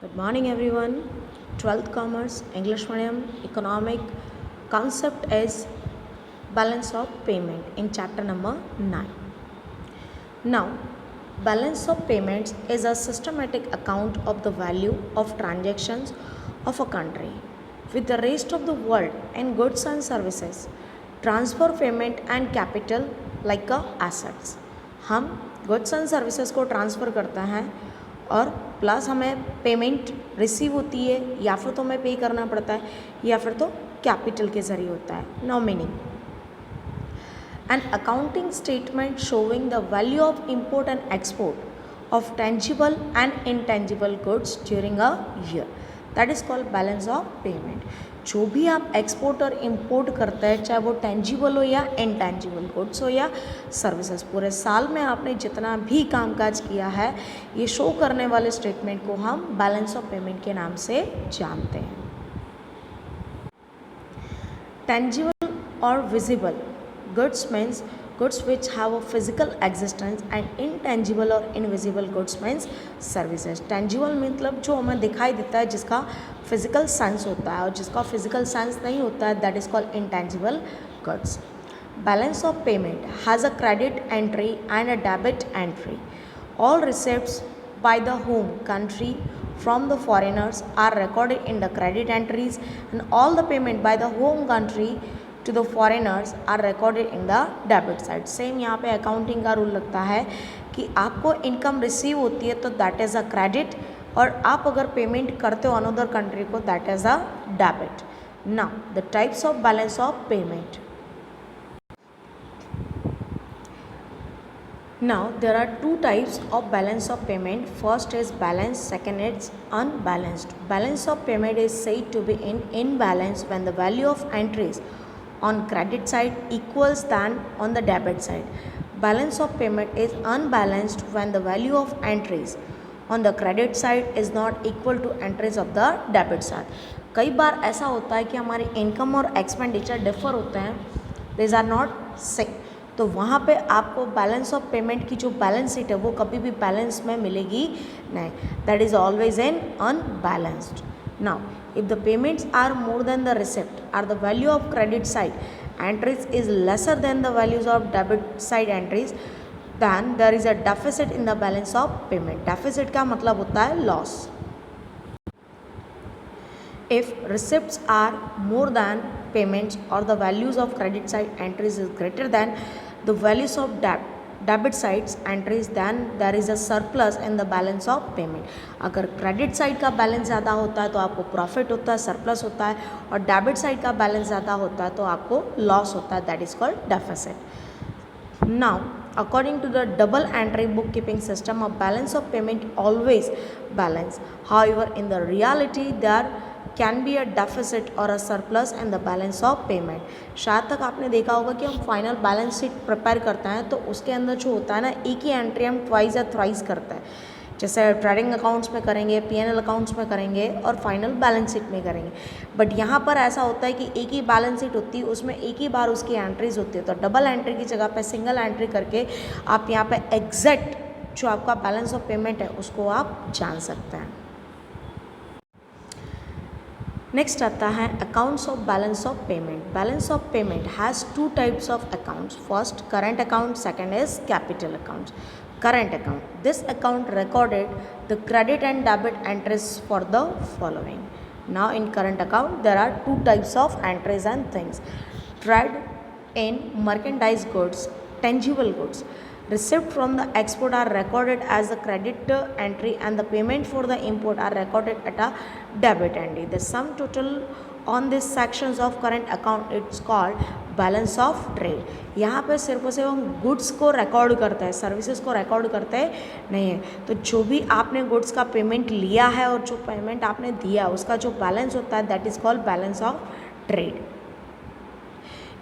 Good morning everyone. 12th Commerce, English Medium, Economic. Concept is balance of payment in chapter number 9. Now, balance of payments is a systematic account of the value of transactions of a country with the rest of the world in goods and services, transfer payment and capital like assets. हम goods and services को transfer करते हैं और plus हमें payment receive होती है या फिर तो हमें पे करना पड़ता है या फिर तो कैपिटल के ज़रिए होता है. No meaning an accounting statement showing the value of import and export of tangible and intangible goods during a year, that is called balance of payment. जो भी आप एक्सपोर्ट और इम्पोर्ट करते हैं, चाहे वो टेंजिबल हो या इनटेंजिबल गुड्स हो या सर्विसेज, पूरे साल में आपने जितना भी कामकाज किया है, ये शो करने वाले स्टेटमेंट को हम बैलेंस ऑफ पेमेंट के नाम से जानते हैं. टेंजिबल और visible goods means goods which have a physical existence and intangible or invisible goods means services. tangible मतलब जो हमें दिखाई देता है, जिसका physical sense होता है, और जिसका physical sense नहीं होता है, that is called intangible goods. Balance of payment has a credit entry and a debit entry. All receipts by the home country from the foreigners are recorded in the credit entries, and all the payment by the home country to the foreigners are recorded in the debit side. Same यहाँ पे accounting का rule लगता है कि आपको income receive होती है तो दैट इज़ अ क्रेडिट, और आप अगर पेमेंट करते हो अनदर कंट्री को that is a debit. Now the types of balance of payment. Now there are two types of balance of payment. First is balance, second is unbalanced. Balance of payment is said to be in imbalance when the value of entries on credit side equals than on the debit side. Balance of payment is unbalanced when the value of entries on the credit side is not equal to entries of the debit side. कई बार ऐसा होता है कि हमारे income और expenditure differ होते हैं, this are not same, तो वहाँ पे आपको बैलेंस ऑफ पेमेंट की जो बैलेंस शीट है वो कभी भी बैलेंस में मिलेगी नहीं, that is always in unbalanced. Now if the payments are more than the receipt or the value of credit side entries is lesser than the values of debit side entries, then there is a deficit in the balance of payment. deficit का मतलब होता है loss. If receipts are more than payments or the values of credit side entries is greater than the values of debit sides entries, then there is a surplus in the balance of payment. अगर credit side का balance ज़्यादा होता है तो आपको profit होता है, surplus होता है, और डेबिट साइड का बैलेंस ज़्यादा होता है तो आपको लॉस होता है, that is called deficit. Now, according to the double entry bookkeeping system, a balance of payment always balance. However, in the reality, there can be a deficit और a surplus in the balance of payment. शायद तक आपने देखा होगा कि हम final balance sheet prepare करते हैं तो उसके अंदर जो होता है ना, एक ही एंट्री हम ट्वाइस या थ्राइस करते हैं. जैसे ट्रेडिंग अकाउंट्स में करेंगे, पीएनएल अकाउंट्स में करेंगे और फाइनल बैलेंस शीट में करेंगे. बट यहाँ पर ऐसा होता है कि एक ही बैलेंस शीट होती है, उसमें एक ही बार उसकी एंट्रीज होती है, तो डबल एंट्री की जगह पे सिंगल एंट्री करके आप यहाँ पे एग्जैक्ट जो आपका बैलेंस ऑफ पेमेंट है उसको आप जान सकते हैं. नेक्स्ट आता है accounts of balance of payment. Balance of payment has two types of accounts. First current account, second is capital accounts. current account, this account recorded the credit and debit entries for the following. Now in current account there are two types of entries and things. Trade in merchandise goods, tangible goods. Receipt from the export are recorded as a credit entry and the payment for the import are recorded at a debit entry. The sum total on these sections of current account it's called balance of trade. यहाँ पे सिर्फ और सिर्फ हम goods को record करते हैं, services को रिकॉर्ड करते नहीं है. तो जो भी आपने गुड्स का पेमेंट लिया है और जो पेमेंट आपने दिया उसका जो बैलेंस होता है that is called balance of trade.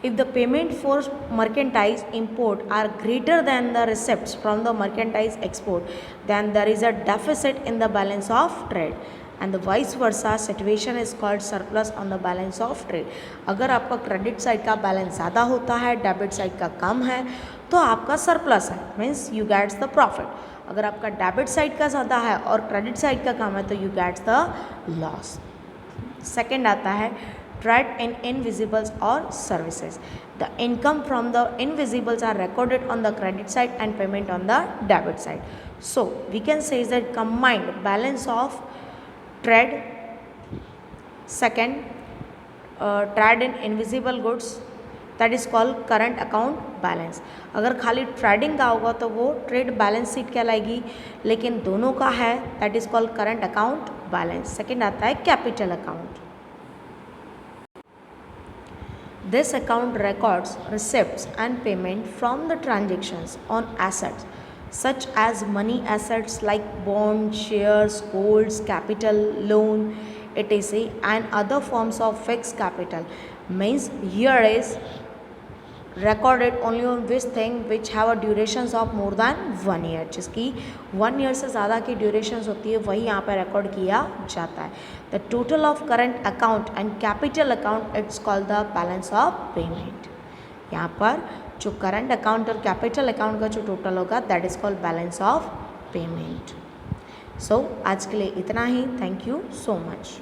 If the payment for merchandise import are greater than the receipts from the merchandise export, then there is a deficit in the balance of trade. And the vice versa situation is called surplus on the balance of trade. अगर आपका credit side का balance ज़्यादा होता है, debit side का कम है, तो आपका सरप्लस है, means you gets the profit. अगर आपका डेबिट साइड का ज़्यादा है और क्रेडिट साइड का कम है तो you gets the loss. Second आता है ट्रेड इन इनविजिबल्स और services. The income from the invisibles are recorded on the credit side and payment on the debit side. So we can say that combined balance of trade, second trade in invisible goods, that is called current account balance. अगर खाली trading का होगा तो वो trade balance sheet कहलाएगी, लेकिन दोनों का है that is called current account balance. Second आता है capital account. This account records receipts and payment from the transactions on assets such as money assets like bonds, shares, golds, capital, loan, etc. and other forms of fixed capital. Means here is recorded only on which thing which have a durations of more than 1 year, जिसकी 1 year से ज़्यादा की durations होती है वही यहाँ पर record किया जाता है। The total of current account and capital account it's called the balance of payment. यहाँ पर जो करंट अकाउंट और कैपिटल अकाउंट का जो टोटल होगा that is called balance of payment. So आज के लिए इतना ही। Thank you so much.